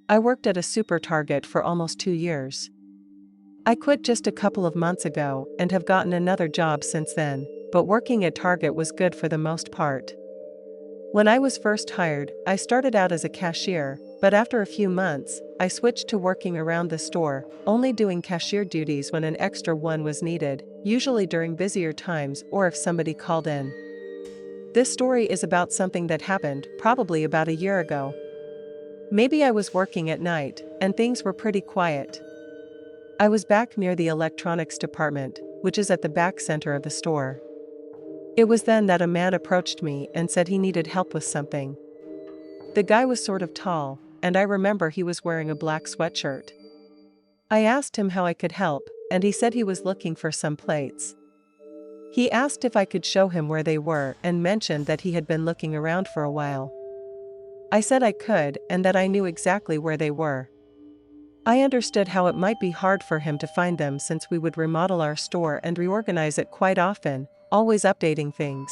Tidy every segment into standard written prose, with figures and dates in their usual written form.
I worked at a super Target for almost 2 years. I quit just a couple of months ago and have gotten another job since then, but working at Target was good for the most part. When I was first hired, I started out as a cashier, but after a few months, I switched to working around the store, only doing cashier duties when an extra one was needed, usually during busier times or if somebody called in. This story is about something that happened probably about a year ago. Maybe I was working at night, and things were pretty quiet. I was back near the electronics department, which is at the back center of the store. It was then that a man approached me and said he needed help with something. The guy was sort of tall, and I remember he was wearing a black sweatshirt. I asked him how I could help, and he said he was looking for some plates. He asked if I could show him where they were and mentioned that he had been looking around for a while. I said I could and that I knew exactly where they were. I understood how it might be hard for him to find them since we would remodel our store and reorganize it quite often, always updating things.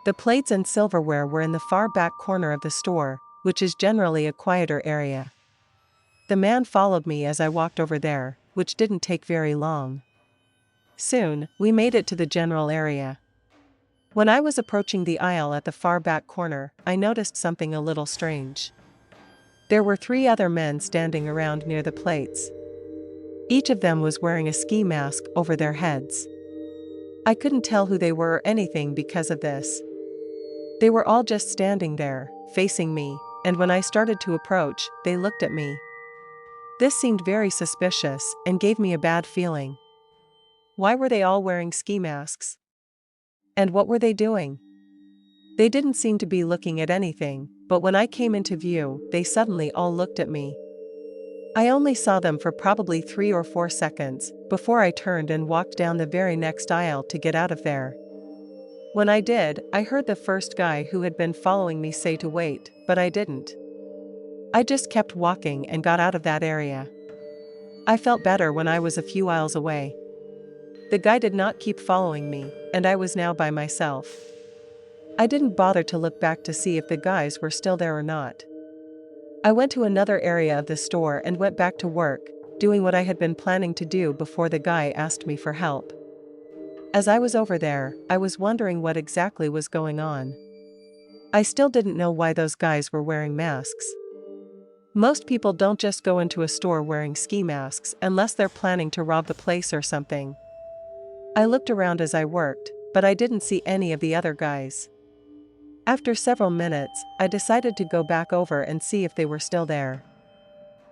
The plates and silverware were in the far back corner of the store, which is generally a quieter area. The man followed me as I walked over there, which didn't take very long. Soon, we made it to the general area. When I was approaching the aisle at the far back corner, I noticed something a little strange. There were 3 other men standing around near the plates. Each of them was wearing a ski mask over their heads. I couldn't tell who they were or anything because of this. They were all just standing there, facing me, and when I started to approach, they looked at me. This seemed very suspicious and gave me a bad feeling. Why were they all wearing ski masks? And what were they doing? They didn't seem to be looking at anything, but when I came into view, they suddenly all looked at me. I only saw them for probably 3 or 4 seconds, before I turned and walked down the very next aisle to get out of there. When I did, I heard the first guy who had been following me say to wait, but I didn't. I just kept walking and got out of that area. I felt better when I was a few aisles away. The guy did not keep following me, and I was now by myself. I didn't bother to look back to see if the guys were still there or not. I went to another area of the store and went back to work, doing what I had been planning to do before the guy asked me for help. As I was over there, I was wondering what exactly was going on. I still didn't know why those guys were wearing masks. Most people don't just go into a store wearing ski masks unless they're planning to rob the place or something. I looked around as I worked, but I didn't see any of the other guys. After several minutes, I decided to go back over and see if they were still there.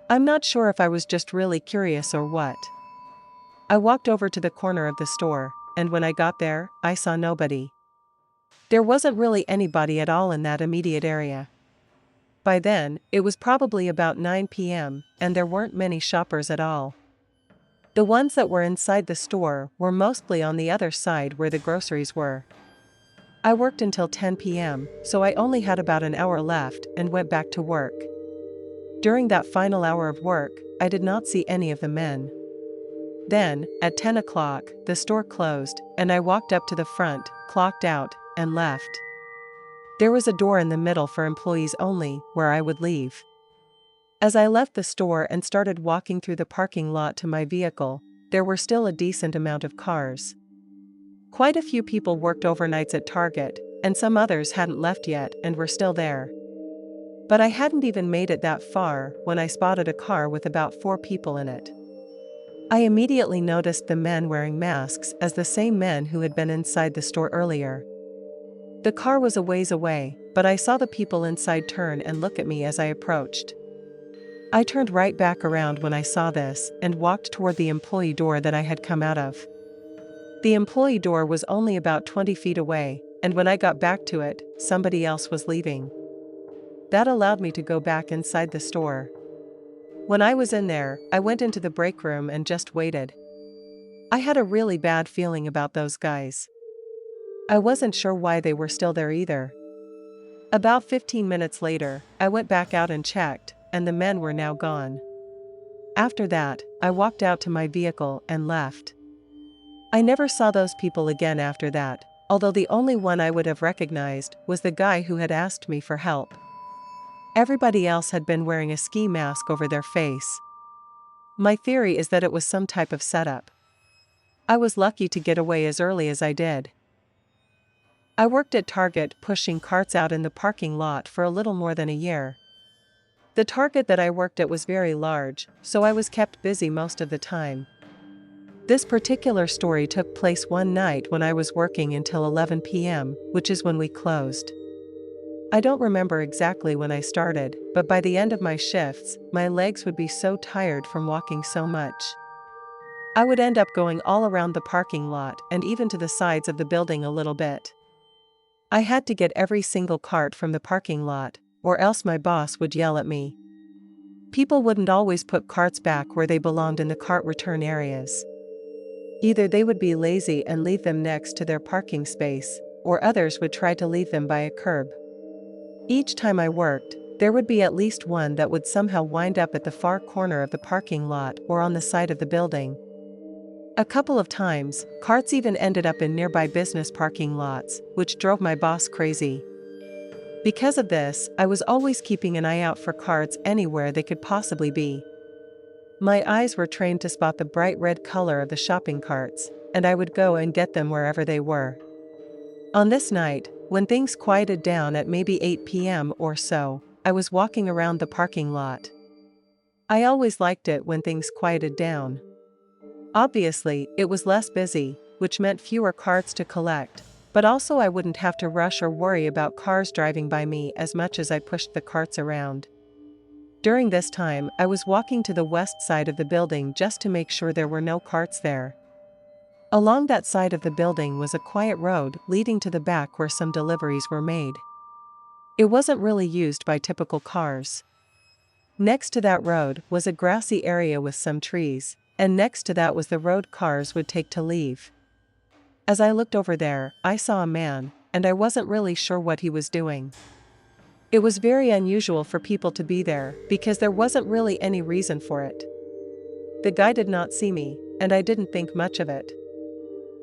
I'm not sure if I was just really curious or what. I walked over to the corner of the store, and when I got there, I saw nobody. There wasn't really anybody at all in that immediate area. By then, it was probably about 9 p.m., and there weren't many shoppers at all. The ones that were inside the store were mostly on the other side where the groceries were. I worked until 10 p.m., so I only had about an hour left and went back to work. During that final hour of work, I did not see any of the men. Then, at 10 o'clock, the store closed, and I walked up to the front, clocked out, and left. There was a door in the middle for employees only, where I would leave. As I left the store and started walking through the parking lot to my vehicle, there were still a decent amount of cars. Quite a few people worked overnights at Target, and some others hadn't left yet and were still there. But I hadn't even made it that far when I spotted a car with about 4 people in it. I immediately noticed the men wearing masks as the same men who had been inside the store earlier. The car was a ways away, but I saw the people inside turn and look at me as I approached. I turned right back around when I saw this and walked toward the employee door that I had come out of. The employee door was only about 20 feet away, and when I got back to it, somebody else was leaving. That allowed me to go back inside the store. When I was in there, I went into the break room and just waited. I had a really bad feeling about those guys. I wasn't sure why they were still there either. About 15 minutes later, I went back out and checked, and the men were now gone. After that, I walked out to my vehicle and left. I never saw those people again after that, although the only one I would have recognized was the guy who had asked me for help. Everybody else had been wearing a ski mask over their face. My theory is that it was some type of setup. I was lucky to get away as early as I did. I worked at Target pushing carts out in the parking lot for a little more than a year. The Target that I worked at was very large, so I was kept busy most of the time. This particular story took place one night when I was working until 11 p.m., which is when we closed. I don't remember exactly when I started, but by the end of my shifts, my legs would be so tired from walking so much. I would end up going all around the parking lot and even to the sides of the building a little bit. I had to get every single cart from the parking lot, or else my boss would yell at me. People wouldn't always put carts back where they belonged in the cart return areas. Either they would be lazy and leave them next to their parking space, or others would try to leave them by a curb. Each time I worked, there would be at least one that would somehow wind up at the far corner of the parking lot or on the side of the building. A couple of times, carts even ended up in nearby business parking lots, which drove my boss crazy. Because of this, I was always keeping an eye out for carts anywhere they could possibly be. My eyes were trained to spot the bright red color of the shopping carts, and I would go and get them wherever they were. On this night, when things quieted down at maybe 8 p.m. or so, I was walking around the parking lot. I always liked it when things quieted down. Obviously, it was less busy, which meant fewer carts to collect, but also I wouldn't have to rush or worry about cars driving by me as much as I pushed the carts around. During this time, I was walking to the west side of the building just to make sure there were no carts there. Along that side of the building was a quiet road leading to the back where some deliveries were made. It wasn't really used by typical cars. Next to that road was a grassy area with some trees, and next to that was the road cars would take to leave. As I looked over there, I saw a man, and I wasn't really sure what he was doing. It was very unusual for people to be there because there wasn't really any reason for it. The guy did not see me, and I didn't think much of it.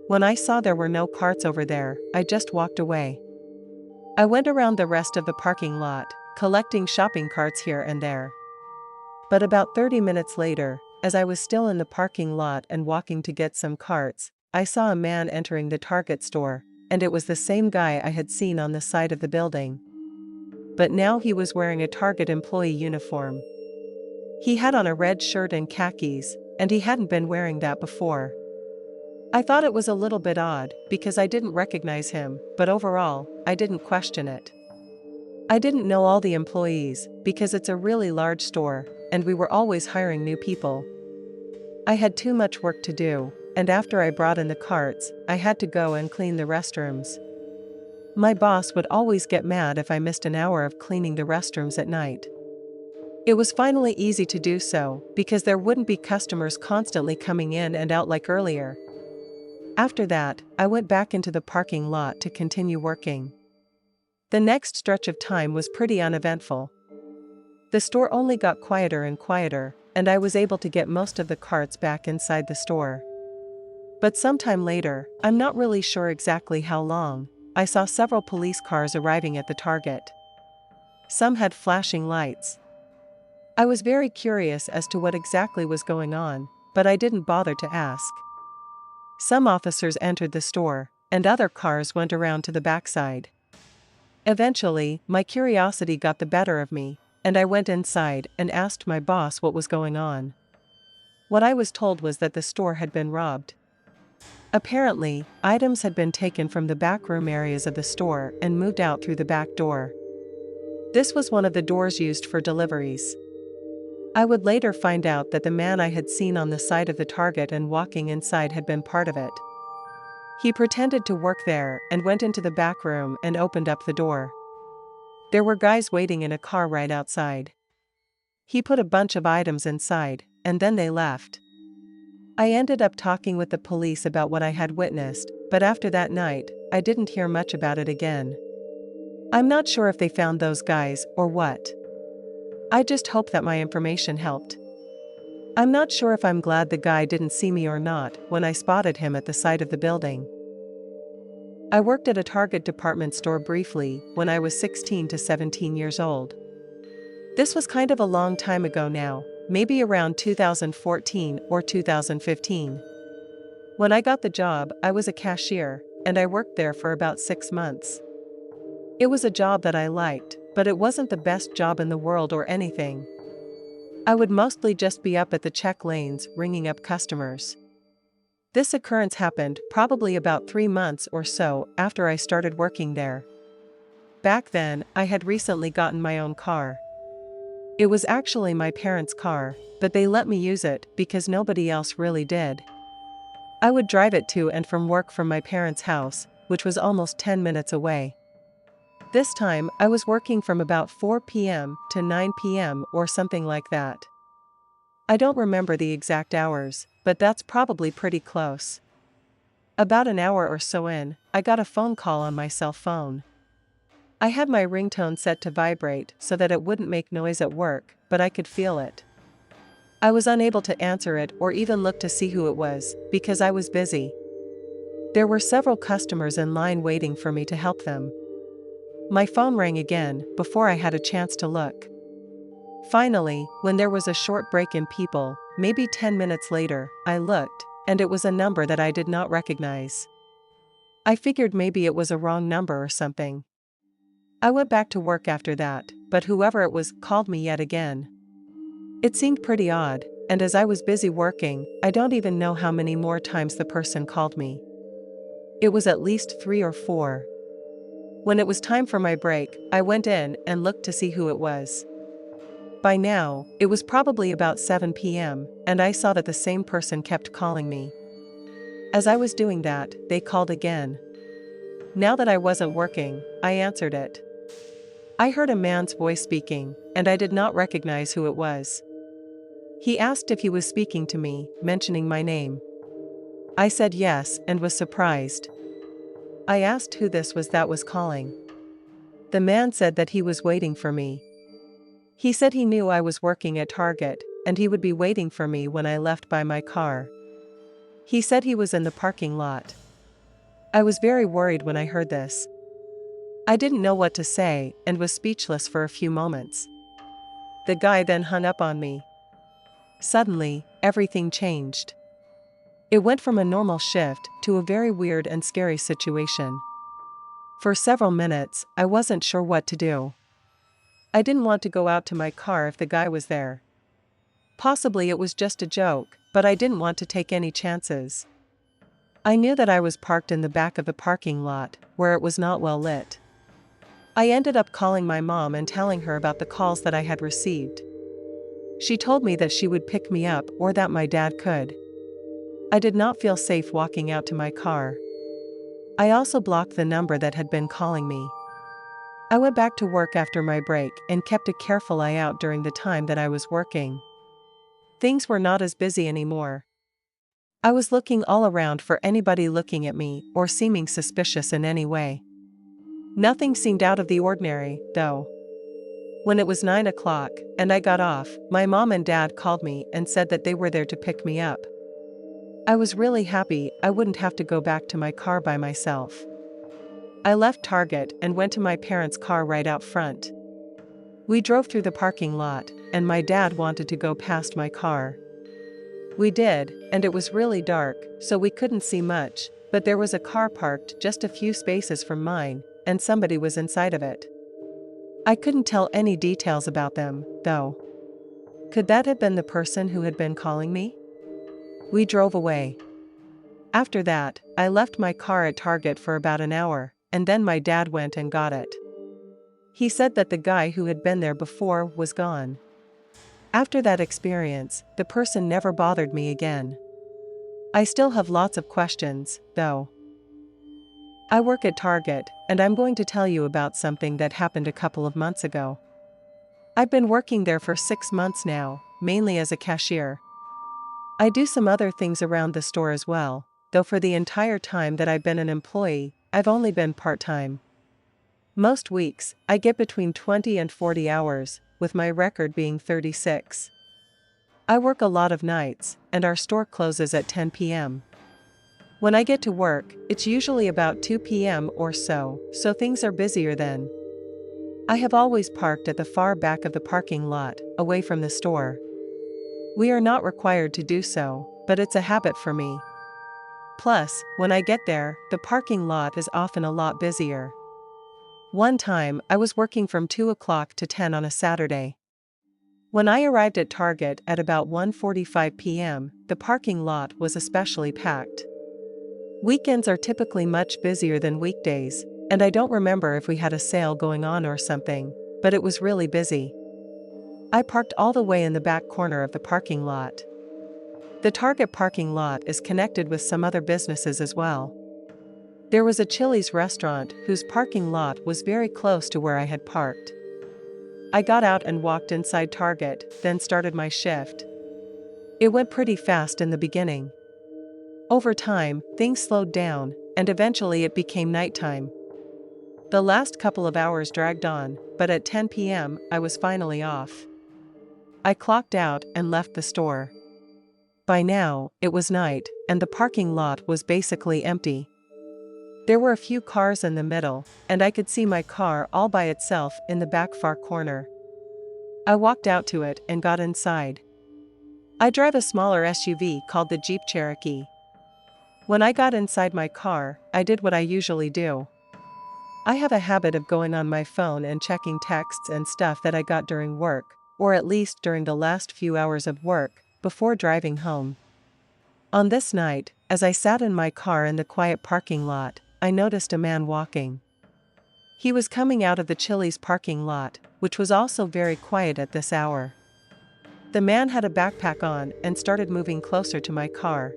When I saw there were no carts over there, I just walked away. I went around the rest of the parking lot, collecting shopping carts here and there. But about 30 minutes later, as I was still in the parking lot and walking to get some carts, I saw a man entering the Target store, and it was the same guy I had seen on the side of the building. But now he was wearing a Target employee uniform. He had on a red shirt and khakis, and he hadn't been wearing that before. I thought it was a little bit odd, because I didn't recognize him, but overall, I didn't question it. I didn't know all the employees, because it's a really large store, and we were always hiring new people. I had too much work to do, and after I brought in the carts, I had to go and clean the restrooms. My boss would always get mad if I missed an hour of cleaning the restrooms at night. It was finally easy to do so, because there wouldn't be customers constantly coming in and out like earlier. After that, I went back into the parking lot to continue working. The next stretch of time was pretty uneventful. The store only got quieter and quieter, and I was able to get most of the carts back inside the store. But sometime later, I'm not really sure exactly how long, I saw several police cars arriving at the Target. Some had flashing lights. I was very curious as to what exactly was going on, but I didn't bother to ask. Some officers entered the store, and other cars went around to the backside. Eventually, my curiosity got the better of me, and I went inside and asked my boss what was going on. What I was told was that the store had been robbed. Apparently, items had been taken from the backroom areas of the store and moved out through the back door. This was one of the doors used for deliveries. I would later find out that the man I had seen on the side of the Target and walking inside had been part of it. He pretended to work there and went into the back room and opened up the door. There were guys waiting in a car right outside. He put a bunch of items inside, and then they left. I ended up talking with the police about what I had witnessed, but after that night, I didn't hear much about it again. I'm not sure if they found those guys or what. I just hope that my information helped. I'm not sure if I'm glad the guy didn't see me or not when I spotted him at the side of the building. I worked at a Target department store briefly when I was 16 to 17 years old. This was kind of a long time ago now, maybe around 2014 or 2015. When I got the job, I was a cashier, and I worked there for about 6 months. It was a job that I liked, but it wasn't the best job in the world or anything. I would mostly just be up at the check lanes ringing up customers. This occurrence happened probably about 3 months or so after I started working there. Back then, I had recently gotten my own car. It was actually my parents' car, but they let me use it because nobody else really did. I would drive it to and from work from my parents' house, which was almost 10 minutes away. This time, I was working from about 4 p.m. to 9 p.m. or something like that. I don't remember the exact hours, but that's probably pretty close. About an hour or so in, I got a phone call on my cell phone. I had my ringtone set to vibrate so that it wouldn't make noise at work, but I could feel it. I was unable to answer it or even look to see who it was, because I was busy. There were several customers in line waiting for me to help them. My phone rang again, before I had a chance to look. Finally, when there was a short break in people, maybe 10 minutes later, I looked, and it was a number that I did not recognize. I figured maybe it was a wrong number or something. I went back to work after that, but whoever it was called me yet again. It seemed pretty odd, and as I was busy working, I don't even know how many more times the person called me. It was at least 3 or 4. When it was time for my break, I went in and looked to see who it was. By now, it was probably about 7 p.m., and I saw that the same person kept calling me. As I was doing that, they called again. Now that I wasn't working, I answered it. I heard a man's voice speaking, and I did not recognize who it was. He asked if he was speaking to me, mentioning my name. I said yes and was surprised. I asked who this was that was calling. The man said that he was waiting for me. He said he knew I was working at Target, and he would be waiting for me when I left by my car. He said he was in the parking lot. I was very worried when I heard this. I didn't know what to say and was speechless for a few moments. The guy then hung up on me. Suddenly, everything changed. It went from a normal shift to a very weird and scary situation. For several minutes, I wasn't sure what to do. I didn't want to go out to my car if the guy was there. Possibly it was just a joke, but I didn't want to take any chances. I knew that I was parked in the back of the parking lot, where it was not well lit. I ended up calling my mom and telling her about the calls that I had received. She told me that she would pick me up or that my dad could. I did not feel safe walking out to my car. I also blocked the number that had been calling me. I went back to work after my break and kept a careful eye out during the time that I was working. Things were not as busy anymore. I was looking all around for anybody looking at me or seeming suspicious in any way. Nothing seemed out of the ordinary, though. When it was 9 o'clock, and I got off, my mom and dad called me and said that they were there to pick me up. I was really happy I wouldn't have to go back to my car by myself. I left Target and went to my parents' car right out front. We drove through the parking lot, and my dad wanted to go past my car. We did, and it was really dark, so we couldn't see much, but there was a car parked just a few spaces from mine, and somebody was inside of it. I couldn't tell any details about them, though. Could that have been the person who had been calling me? We drove away. After that, I left my car at Target for about an hour, and then my dad went and got it. He said that the guy who had been there before was gone. After that experience, the person never bothered me again. I still have lots of questions, though. I work at Target, and I'm going to tell you about something that happened a couple of months ago. I've been working there for 6 months now, mainly as a cashier. I do some other things around the store as well, though for the entire time that I've been an employee, I've only been part-time. Most weeks, I get between 20 and 40 hours, with my record being 36. I work a lot of nights, and our store closes at 10 p.m. When I get to work, it's usually about 2 p.m. or so things are busier then. I have always parked at the far back of the parking lot, away from the store. We are not required to do so, but it's a habit for me. Plus, when I get there, the parking lot is often a lot busier. One time, I was working from 2 o'clock to 10 on a Saturday. When I arrived at Target at about 1:45 p.m., the parking lot was especially packed. Weekends are typically much busier than weekdays, and I don't remember if we had a sale going on or something, but it was really busy. I parked all the way in the back corner of the parking lot. The Target parking lot is connected with some other businesses as well. There was a Chili's restaurant whose parking lot was very close to where I had parked. I got out and walked inside Target, then started my shift. It went pretty fast in the beginning. Over time, things slowed down, and eventually it became nighttime. The last couple of hours dragged on, but at 10 p.m., I was finally off. I clocked out and left the store. By now, it was night, and the parking lot was basically empty. There were a few cars in the middle, and I could see my car all by itself in the back far corner. I walked out to it and got inside. I drive a smaller SUV called the Jeep Cherokee. When I got inside my car, I did what I usually do. I have a habit of going on my phone and checking texts and stuff that I got during work, or at least during the last few hours of work, before driving home. On this night, as I sat in my car in the quiet parking lot, I noticed a man walking. He was coming out of the Chili's parking lot, which was also very quiet at this hour. The man had a backpack on and started moving closer to my car.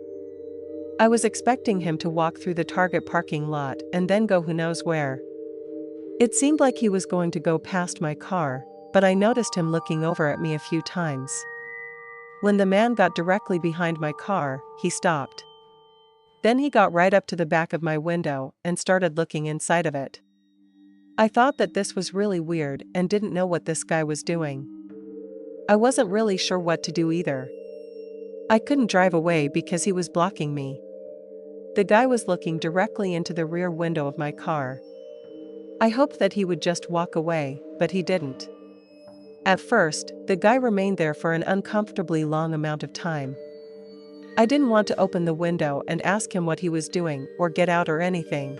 I was expecting him to walk through the Target parking lot and then go who knows where. It seemed like he was going to go past my car, but I noticed him looking over at me a few times. When the man got directly behind my car, he stopped. Then he got right up to the back of my window and started looking inside of it. I thought that this was really weird and didn't know what this guy was doing. I wasn't really sure what to do either. I couldn't drive away because he was blocking me. The guy was looking directly into the rear window of my car. I hoped that he would just walk away, but he didn't. At first, the guy remained there for an uncomfortably long amount of time. I didn't want to open the window and ask him what he was doing or get out or anything.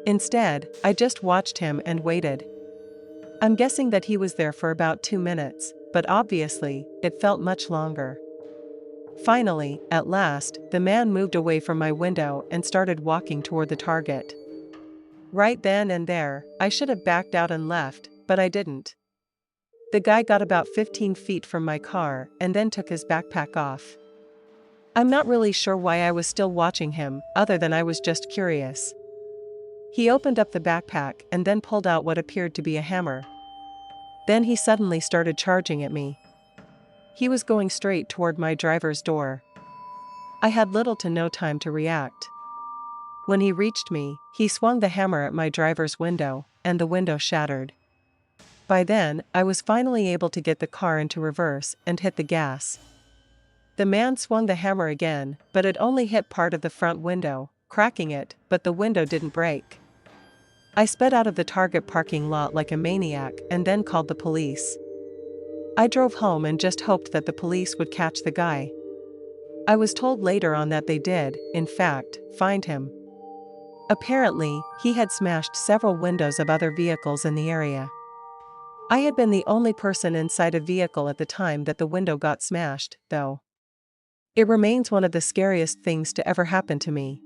Instead, I just watched him and waited. I'm guessing that he was there for about 2 minutes, but obviously, it felt much longer. Finally, at last, the man moved away from my window and started walking toward the Target. Right then and there, I should have backed out and left, but I didn't. The guy got about 15 feet from my car and then took his backpack off. I'm not really sure why I was still watching him, other than I was just curious. He opened up the backpack and then pulled out what appeared to be a hammer. Then he suddenly started charging at me. He was going straight toward my driver's door. I had little to no time to react. When he reached me, he swung the hammer at my driver's window, and the window shattered. By then, I was finally able to get the car into reverse and hit the gas. The man swung the hammer again, but it only hit part of the front window, cracking it, but the window didn't break. I sped out of the Target parking lot like a maniac and then called the police. I drove home and just hoped that the police would catch the guy. I was told later on that they did, in fact, find him. Apparently, he had smashed several windows of other vehicles in the area. I had been the only person inside a vehicle at the time that the window got smashed, though. It remains one of the scariest things to ever happen to me.